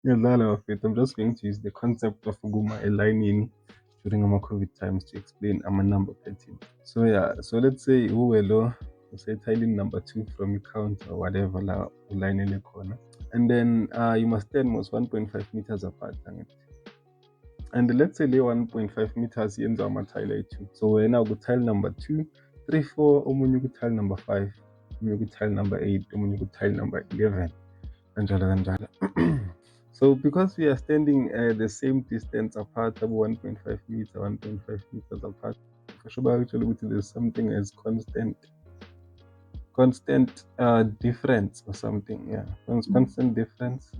Yeah, Lala of it. I'm just going to use the concept of Guma aligning during our COVID times to explain I'm a number pattern. So yeah, so let's say who were low, say tiling number two from your count or whatever la line in the corner. And then you must stand most 1.5 meters apart. And let's say lay 1.5 meters yenza amatile ayi-2. So wena ukutile number 2, 3, 4, omunye ukutile number 5, omunye ukutile number 8, omunye ukutile number 11, kanjalo kanjalo. So because we are standing the same distance apart, 1.5 meter, 1.5 meters apart, for sure actually there's something as constant difference or something. Yeah, constant difference.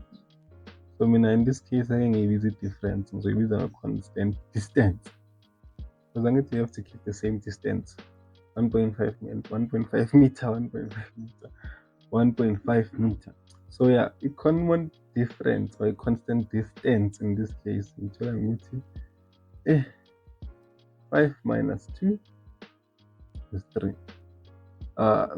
So in this case, I can use it difference. So it is a constant distance. Because I need to have to keep the same distance. 1.5 1.5 meter, 1.5 meter, 1.5 meter. So yeah, a common difference or a constant distance in this case, eh, 5 minus 2 is 3.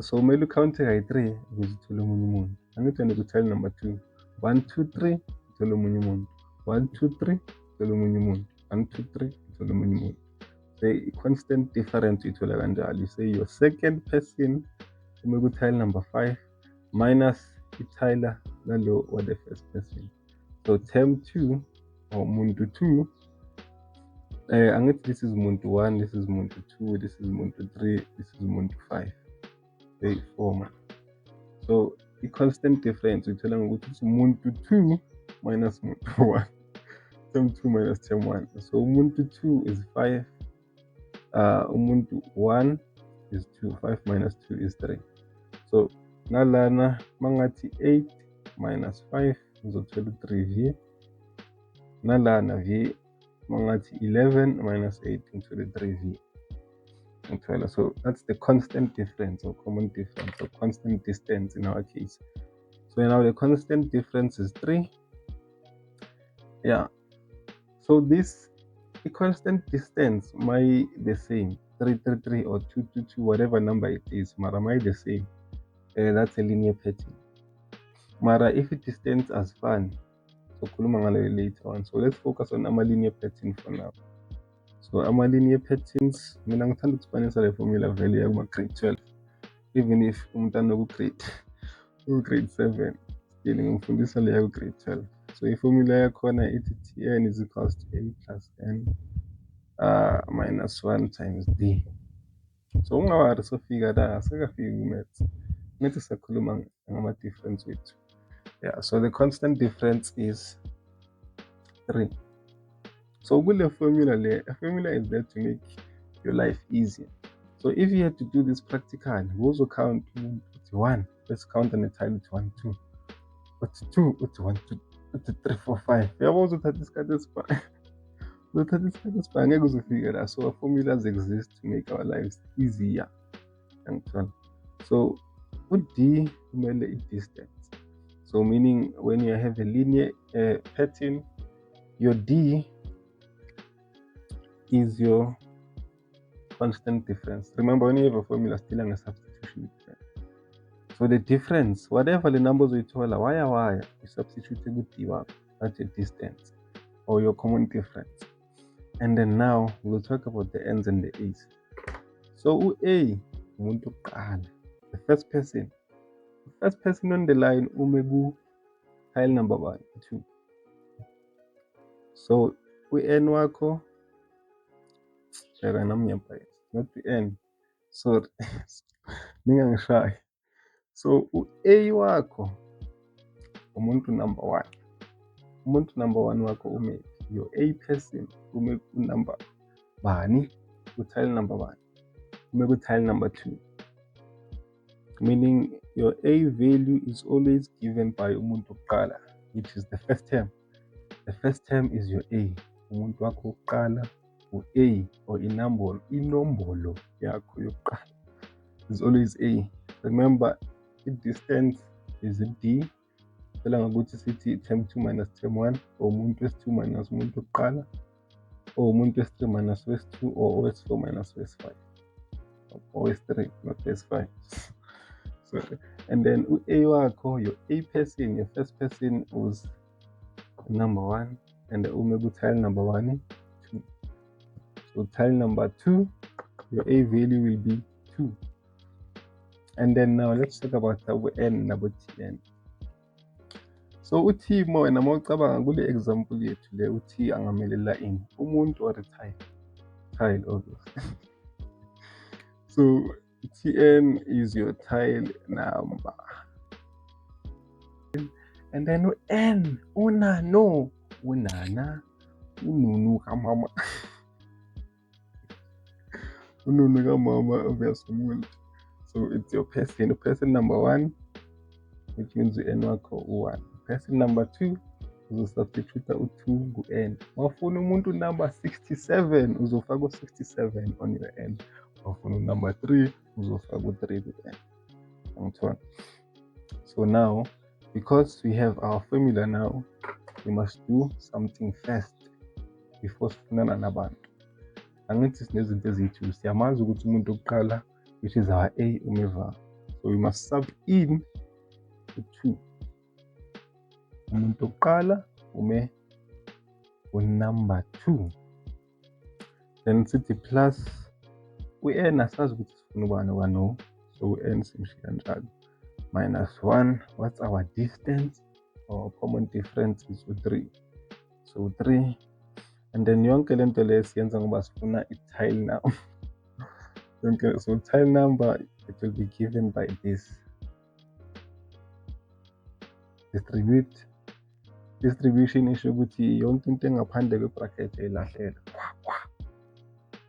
So maybe counting by 3 is Tulumunimun. I'm going to tell number 2. 1, 2, 3, Tulumunimun. 1, 2, 3, Tulumunimun. 1, 2, 3, Tulumunimun. The constant difference itholakala. You say your second person tile number 5 minus itile lalo or the first person. So term 2 or muntu 2, this is muntu 1, this is muntu 2, this is muntu 3, this is muntu 5. Say 4 man. So the constant difference uthola ngokuthi it's muntu 2 minus muntu 1. Term 2 minus term 1. So muntu 2 is 5. Umuntu 1 is 2. 5 minus 2 is 3. So nalana mangathi 8 minus 5 ngizothola 3v. Nalana v mangathi 11 minus 8 ngithola 3v. So that's the constant difference or common difference or constant distance in our case. So now the constant difference is 3. Yeah. So this the constant distance might the same 333 or 222, whatever number it is, mara might the same. That's a linear pattern. Mara if it distance as fun, so khuluma ngalo later on. So let's focus on our linear pattern for now. So our linear patterns, mina ngithanda ukuxabanisa le formula vele yakuma grade 12. Even if umntana grade 7, still ngimfundisa le yaku grade 12. So i-formula yakhona ithi Tn is equals to A plus N minus 1 times D. So ungawari sofika la asekafiki ku-maths. Nathi siyakhuluma ngama-difference wethu. Yeah, so the constant difference is 3. So kule formula le, a formula is there to make your life easier. So if you had to do this practical, we also count 1. Let's count on the time it's 1, 2. What's 2? It's 1, 2, it's 3, 4, 5. You have also had this kind of span. So our formulas exist to make our lives easier. So what D kumele distance. So meaning when you have a linear pattern, your D is your constant difference. Remember, when you have a formula, still a substitution difference. So the difference, whatever the numbers we told, why, you substitute with D1, that's your distance or your common difference. And then now we'll talk about the N's and the A's. So A, the first person. The first person on the line, umegu, tile number 1, 2. So N wako, not the N. Sorry. Ningangishayi. So A wako, umuntu number 1. Umuntu number 1 wako ume, your A person, ume number bani, tile number 1. Ume tile number 2. Meaning your A value is always given by umuntu qala, which is the first term. The first term is your A. Umuntu wako qala u-A or inombolo yakho yokuqala is always A. Remember, the distance is D. Phela ngakuthi sithi term 2 minus term 1 or umuntu wesi-2 minus umuntu wokuqala or umuntu wesi-3 minus wesi-2 or wesi-4 minus wesi-5 or wesi-3 not wesi-5. So, and then A wako, your A person, your first person was number 1, and uma ku-tile number 1, 2. So tile number 2, your A value will be 2. And then now let's talk about n nabo Tn. So uT wena mawucabanga kule example yethu le uT angamelela ini? Umuntu or tile? Tile, obviously. So Tn is your tile number. And then n, unano, unana, ununu kamama. Ununu kamama obvious umuntu. So it's your person. Person number 1, which means n wakho u1. Person number 2, uzosubstitute u2 ku-n. Wafuna umuntu number 67, uzofaka u67 on your n. Wafuna number 3, uzofaka u3 ku-n. Angithona. So now, because we have our formula now, we must do something first before sifunana nabantu. Angithi sinezinto ezithu, siyamazi ukuthi umuntu wokuqala, which is our A, umeva. So we must sub in u2. Umuntu wokuqala ume number 2. Then sithi plus u-n asazi ukuthi sifuna ubani wano. So u-n simshiya kanjalo. Minus 1, what's our distance? Our common difference is u3. So 3. And then yonke lento le siyenza ngoba sifuna i-tile number. Okay, so tile number, it will be given by this. Distribution isho ukuthi yonke into engaphandle kwe-bracket eyilahlela.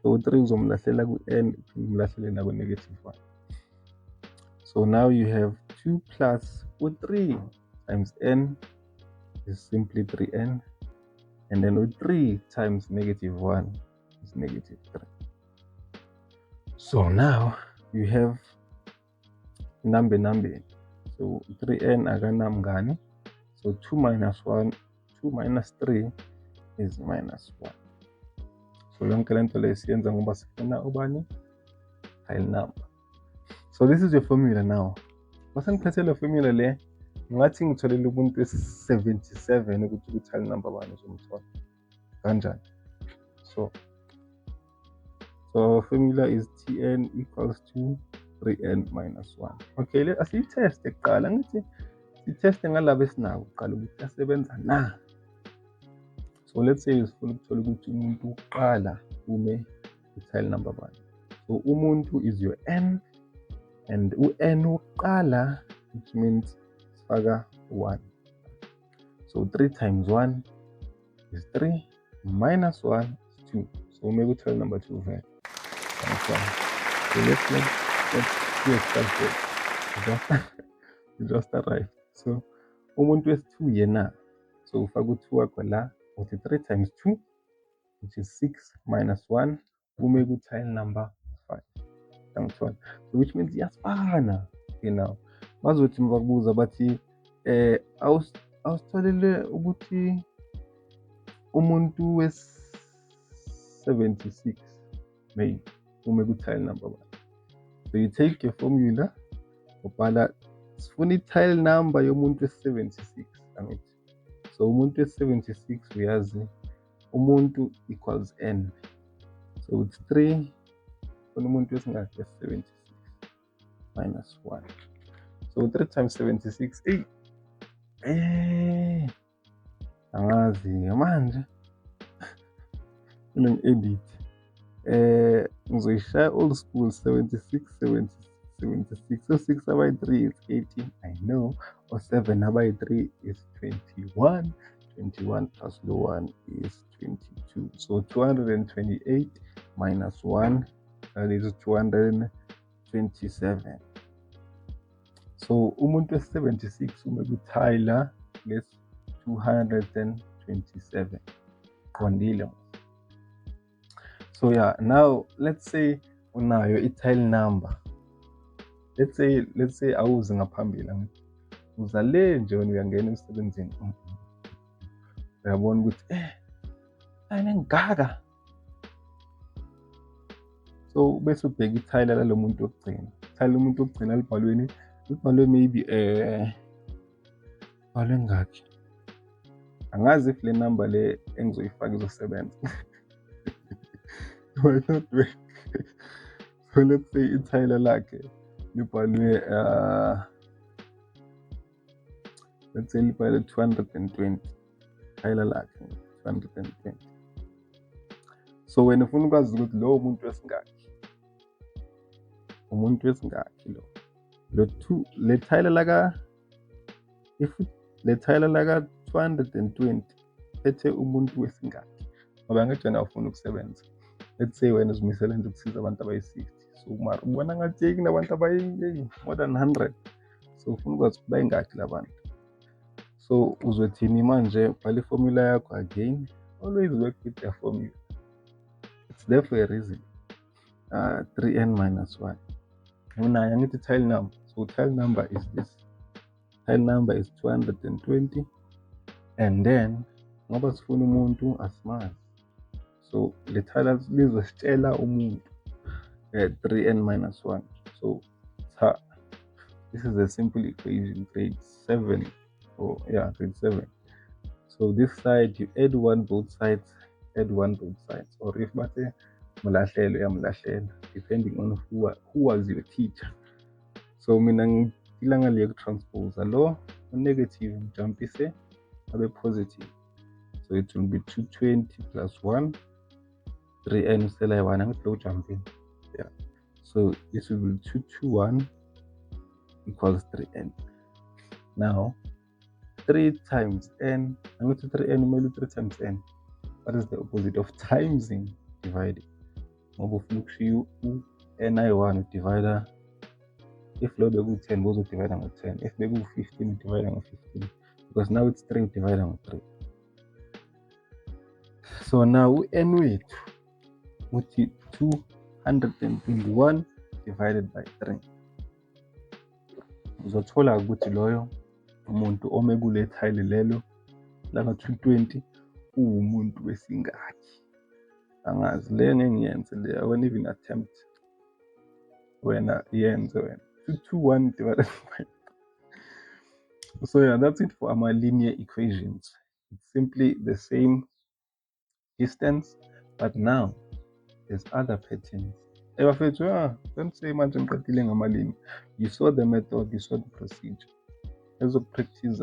So 3 uzomlahlela ku-n, umlahlele na ku-negative 1. So now you have 2 plus u3 times n is simply 3n. And then u3 times negative 1 is negative 3. So now you have number. So 3n akanamngani. So 2 minus 1, 2 minus 3 is minus 1. So yonke lento le siyenza ngoba sifuna ubani? Tile number. So this is your formula now. Mase ngiphethe le formula le, ngathi ngitholele umuntu wesi-77 ukuthi ku-tile number 1 uzomthola. Kanjani? So our formula is Tn equals to 3n minus 1. Okay, asiyiteste kuqala. Ngithi siteste ngalabo esinako kuqala ukuthi asebenza na. So let's say sifuna ukuthola ukuthi umuntu uqala ume ku-tile number 1. So umuntu is your n, and u-n uqala, which means sifaka 1. So 3 times 1 is 3, minus 1 is 2. So ume ku-tile number 2 vele. So let's do a calculate. Just arrived. So umuntu wesi-2 yena. So ufaka u2 wakho la, uthi 3 times 2, which is 6, minus 1, ume ku-tile number 5. So which means iyasifana. Okay, now bazothi mvakubuza bathi awusitholele ukuthi umuntu wesi-76 maybe ume ku-tile number 1. So you take your formula, ubhala sifuna i-tile number yomuntu wesi-76. So umuntu wesi-76 uyazi umuntu equals n. So it's 3 funa umuntu wesingaki wesi-76 minus 1. So 3 times 76, angazi manje edit ngizoyishaya old school 76. So 6 by 3 is 18, I know. Or 7 by 3 is 21. 21 plus the 1 is 22. So 228 minus 1, that is 227. So umuntu wesi-76 ume ku-tile lesi 227. Kondile. So yeah, now let's say unayo i-tile number. Let's say awuzi ngaphambili. Uza le nje wena uyangena emsebenzini. Uyabona ukuthi ayinengaka. So bese ubheka i-tile lalo muntu wokugcina. I-tile umuntu wokugcina libhalwe maybe libhalwe ngakhi? Angazi if le number le engizoyifaka izosebenza. Might not work. So let's say ithayela lakhe libhalwe let's say libhalwe 220. Ithayela lakhe 220. So wena ufuna ukwazi ukuthi lo umuntu wesingakhi. Umuntu wesingakhi lo. Le thayela laka if le thayela laka 220 ethe umuntu wesingakhi. Ngoba ngejana ufuna ukusebenza. Let's say wena uzimisele nje ukusiza abantu abayi-60. So mara ubona ngathi kunabantu more than 100. So ufuna ukwazi ukuthi bayingakhi labantu. So uzothini manje ubhala iformula yakho again. Always work with the formula. It's there for a reason. 3n minus 1. Unayo angithi tile number. So tile number is this. Tile number is 220. And then ngoba sifuna umuntu asimazi. So le tile lizositshela umuntu 3n minus 1. So this is a simple equation, grade 7. Grade 7. So this side you add 1 both sides, add 1 both sides. Or if bathe mulahlelo yamlahlela, depending on who was your teacher. So mina ngidila ngale transpose lo negative ngijumpise abe positive. So it will be 220 plus 1, 3n usela 1 angithi lo jumping. Yeah. So this will be 221 equals 3n. Now 3 times n, I'm going to 3n maybe 3 times n. What is the opposite of timesing? Dividing. You ni1 divider. If low be 10, goes to divide by 10. If be 15, divide by 15. Because now it's 3 divided by 3. So now n with 221 divided by 3. Uzothola ukuthi loyo umuntu ome kule tile lelo langa 220 umuntu wesingakhi. Angazi le ngiyenze le, I won't even attempt wena yenze wena 221 divided by 3. So yeah, that's it for our linear equations. It's simply the same distance, but now there's other patterns. Don't say much ngiqedile ngamalini. You saw the method, you saw the procedure. Ezokupractice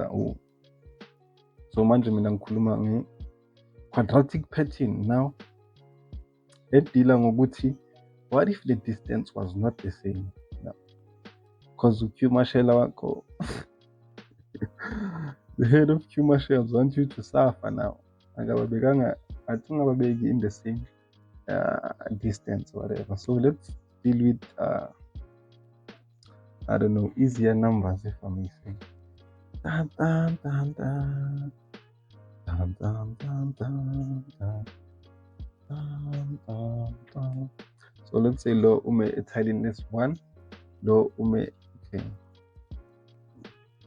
so manje mina ngikhuluma nge-quadratic pattern now edila ngokuthi what if the distance was not the same now? Because uQ Mashela wakho the head of Q Marshals want you to suffer now. I think ngababeki in the same distance or whatever. So let's deal with I don't know, easier numbers if I may say. Dun, dun, dun, dun. Dun, dun, dun, dun, dun. Dun, dun, dun. So let's say lo ume tiliness 1, lo ume okay.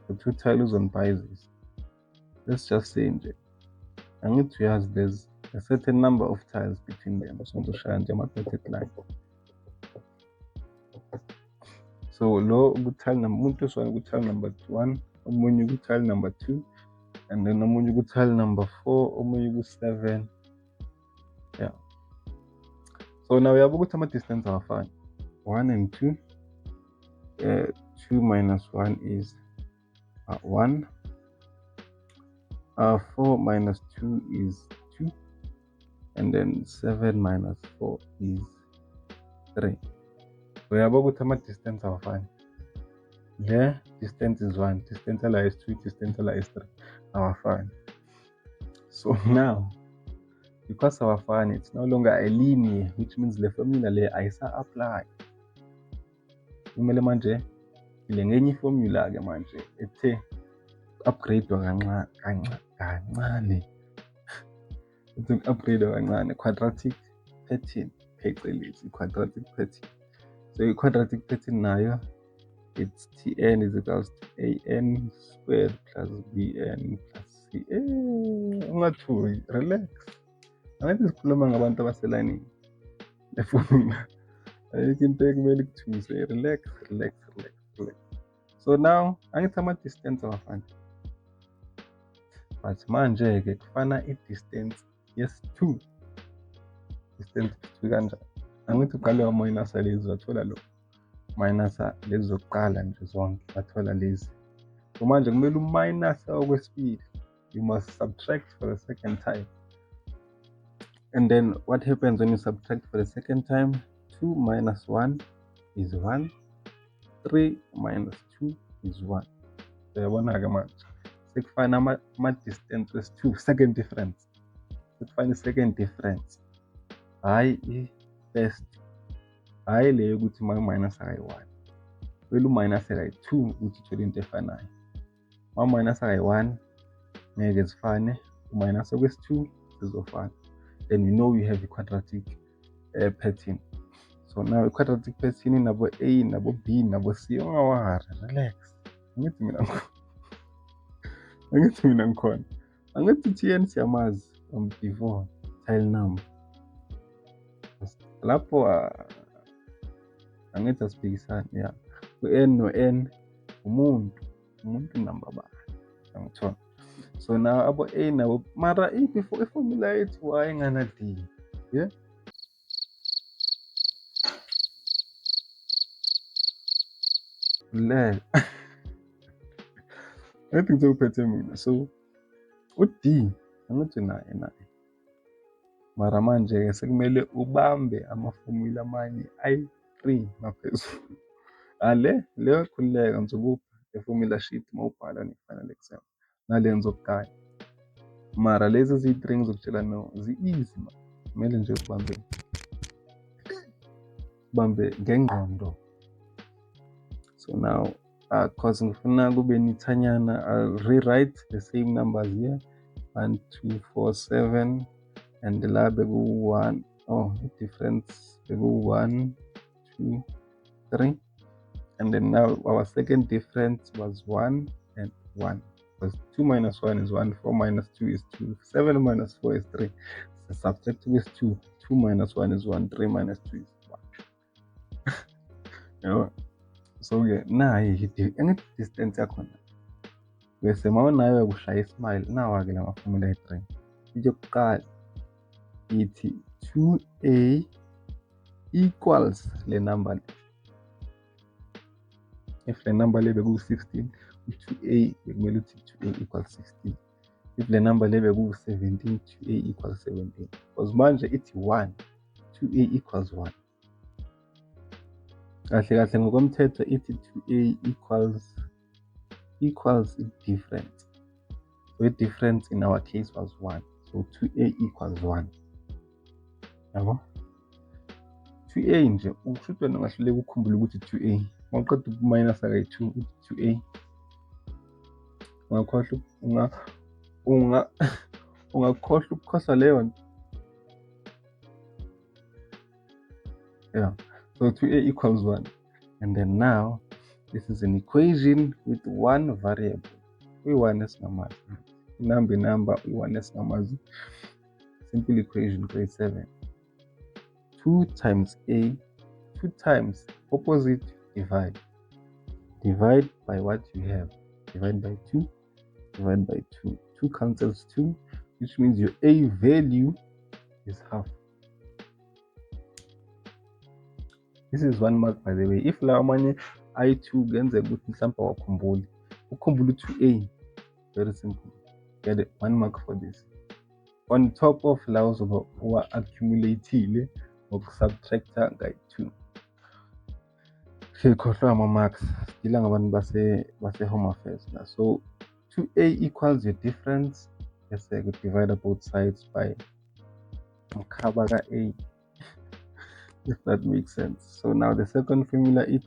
The 2 tiles on biases. Let's just say I need to ask there's a certain number of tiles between them. So to share and dotted line. So lo good tile number good tile number 1, omunye good tile number 2, and then omunye good tile number 4, omunye good 7. Yeah. So now we have got some distance are fine. 1 and 2. 2 minus 1 is 1. 4 minus 2 is 2. And then 7 minus 4 is 3. We have got some distance are fine. Yeah, distance is 1, distance is 2, distance is 3. Our fine. So now, because our fine, it's no longer a linear, which means the formula I apply. Kumele manje ile ngenye formula ke manje ethe upgrade kancane. It's an upgrade kancane, quadratic pattern, phecelezi quadratic pattern. So a quadratic pattern nayo it's Tn is equals to An squared plus Bn plus C. Ungathuki, relax. Angathi sikhuluma ngabantu abaselayinini. Le formula. Ayikho into ekumele kuthuse. Relax. So now, angithi ama-distance awafani. but manje-ke kufana i-distance yes-2. Distance yes-2 kanjani? Angithi uqale wamayinasa lezi wathola lo mayinasa lezi zokuqala nje zonke wathola lezi. So manje kumele umayinasa okwesibili. You must subtract for the second time. And then what happens when you subtract for the second time? 2 minus 1 is 1. 3 minus 2 is 1. Uyabona-ke manje sekufana ama-distance wesi-2, second difference. Sekufana i-second difference, hhayi i-first, hhayi le yokuthi uma umayinasa kayi-1. Kumele umayinase kayi-2 ukuthi uthole into efanayo. Uma umayinasa kayi-1 ngeke zifane, umayinasa kwesi-2 zizofana. Then you know you have a quadratic pattern. So now i-quadratic pattern inabo A, nabo B, nabo C. Ungawari, relax. Angithi mina ngikhona. Angithi Tn siyamazi before tile number. Lapho angithi asibhekisane, yeah. U-N no-N umuntu number bani. Angithola. So now abo A nabo mara before i-formula yethu Y ingana D. Yeah. Le I think ngizophethe mina. So u-D angithi naye mara manje-ke sekumele ubambe ama-formula amanye ayi-3 ngaphezulu. Le khululeka ngizokupha i-formula sheet uma ubhala ne-final exam nale ngizokugaya. Mara lezi eziyi-3 ngizokutshela no zi-easy man. Kumele nje ubambe ngengqondo. So now cause ngifuna kube nithanyana, I'll rewrite the same numbers here. 1 2 4 7 and la beku-1. The-difference beku-1 2 3, and then now our second difference was 1 and 1, because 2 minus 1 is 1, 4 minus 2 is 2, 7 minus 4 is 3. So subtract with 2 minus 1 is 1, 3 minus 2 is 1. You know? So nayi distance yakhona bese uma unayo kushaya ismile nawa-ke la mafomula ayi-3. Yokuqala ithi 2a equals le number le. If le number le beku-16, u-2a bekumele uthi 2a equals 16. If le number le beku-17, 2a equals 17. Because manje ithi 1, 2a equals 1. Kahle ngokomthetho ithi 2a equals difference. So the difference in our case was 1. So 2a equals 1. Yabo? 2a nje usho wena ungahluleka ukukhumbula ukuthi 2a. Mawuqeda ukuminus kayi-2 uthi 2a. Ungakhohlwa ukukhosa leyo nto. Yeah. So 2a equals 1. And then now this is an equation with one variable. We-1 esingamazi. Number we-1 esingamazi. Simple equation, grade 7. 2 times a, 2 times opposite divide. Divide by what you have. Divide by 2. Divide by 2. 2 cancels 2, which means your a value is half. This is 1 mark, by the way. If la manye I2 kenzeka ukuthi mhlawumbe awakhumbuli, ukhumbula 2a, very simple. Get 1 mark for this. On top of la uzoba uwa-accumulate-ile ngokusubtracta ngayi-2. Khohlwa ama-marks, sidila ngabantu base-home affairs la. So 2a equals your difference, bese divide both sides by mkhaba ka-a. If that makes sense. So now the second formula is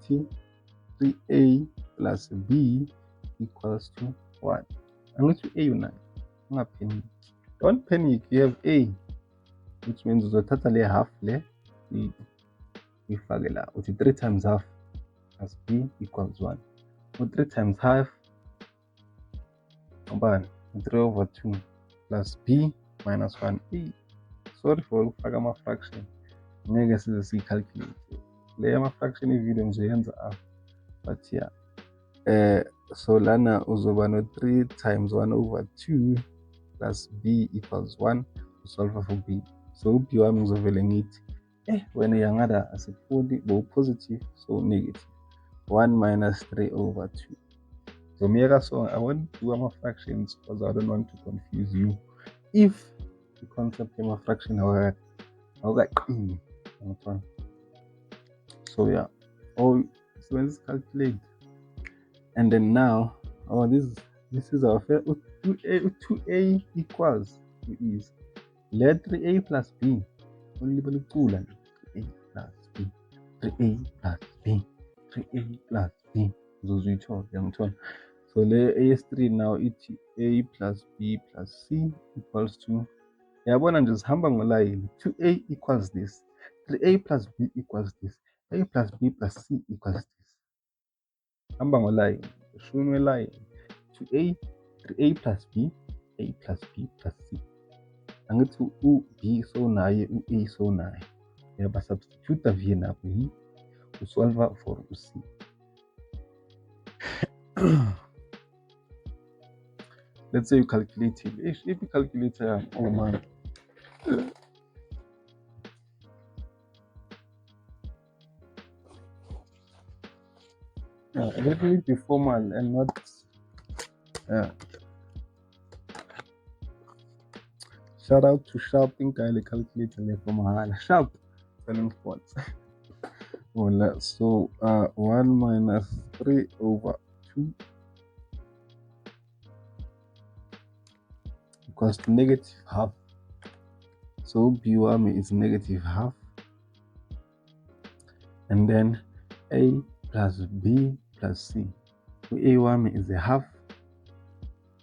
3a plus b equals to 1. I'm going to a unite. Don't panic, you have a, which means uzothatha le half le uyifake la, uthi 3 times half plus b equals 1. 3 times half, 3 over 2 plus b minus 1. Sorry for ukufaka ama-fraction. Ngeke size siyicalculate. Le ama-fraction i-video ngizoyenza after. But yeah. So lana uzoba no 3 times 1 over 2 plus b equals 1 usolve for b. So b wami ngizovele ngithi wena yangada asipholi positive, so negative 1 minus 3 over 2. So miyeka so I won't do ama-fractions because I don't want to confuse you. If the concept yama-fraction awukaqini, so yeah, so let's calculate. And then now, this is our 2a equals is let 3a plus b. Only 3a plus b, 3a plus b, 3a plus b. So le AS3 now it's a plus b plus c equals to, yabona nje sihamba ngolayini. 2a equals this, 3a plus b equals this, a plus b plus c equals this. Hamba ngolayini, shunwe line. 2a, 3a plus b, a plus b plus c. Angithi u-b so naye, u-a so naye. Yaba substitute v napho hi usolve for u-c. Let's say you calculate it. If you calculate, oh man. Let me be formal and not. Shout out to Sharp. Think I calculator for my Sharp selling points. Well, so 1 minus 3 over 2 equals to negative half. So B1 is negative half. And then A plus B plus C. So A1 is a half.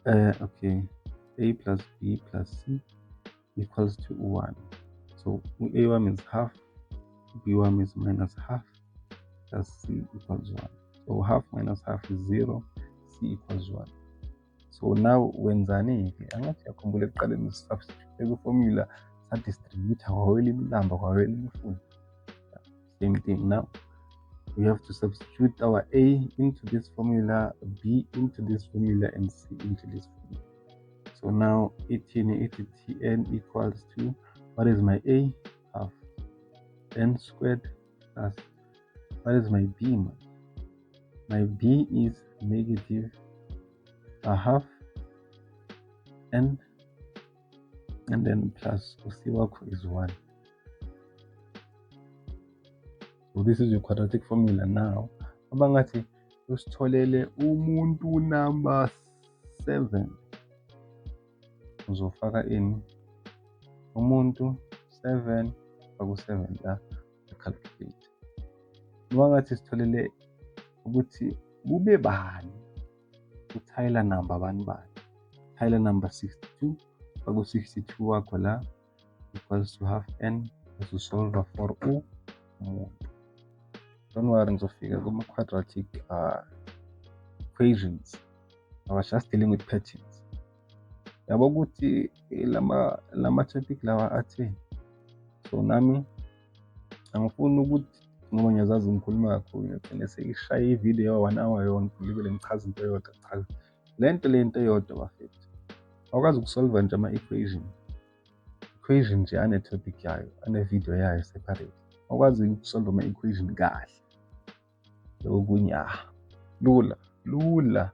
Okay. A plus B plus C equals to 1. So A1 is half. B1 is minus half. Plus C equals 1. So half minus half is 0. C equals 1. So now wenzani-ke angathi yakhumbula ekuqaleni substitute ku-formula sa-distributor kwawela imilamba kwawela imifula. Same thing now. We have to substitute our A into this formula, B into this formula, and C into this formula. So now 18 Tn equals to, what is my A? Half. N squared plus, what is my B? My B is negative a half, and then plus C is 1. So this is your quadratic formula now. Abangathi usitholele umuntu number 7. Uzofaka in umuntu 7 aku-7 la calculate. Abangathi sitholele ukuthi kube bani uTyler number bani. Tyler number 62 aku-62 wakho la equals to half n as to solve for umuntu. Don't worry, ngizofika kuma-quadratic equations. I was just dealing with patterns. Yabo ukuthi lama topic lawa athe, so nami angifuni ukuthi ngoba ngiyazazi ngikhuluma kakhulu ngigcine sengishaya ividiyo ya-1 hour yonke ngilibele ngichaza into eyodwa. Cha, lento eyodwa bafethu awukwazi ukusolva nje ama-equation nje ane-topic yayo, ane-video yayo separate. Awukwazi ukusolva ama-equation kahle. Okunye lula.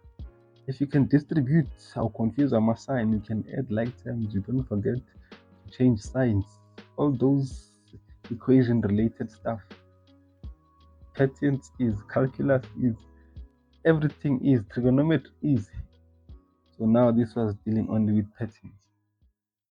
If you can distribute or confuse a sign, you can add like terms. You don't forget to change signs. All those equation related stuff. Patterns is, calculus is, everything is, trigonometry is. So now this was dealing only with patterns.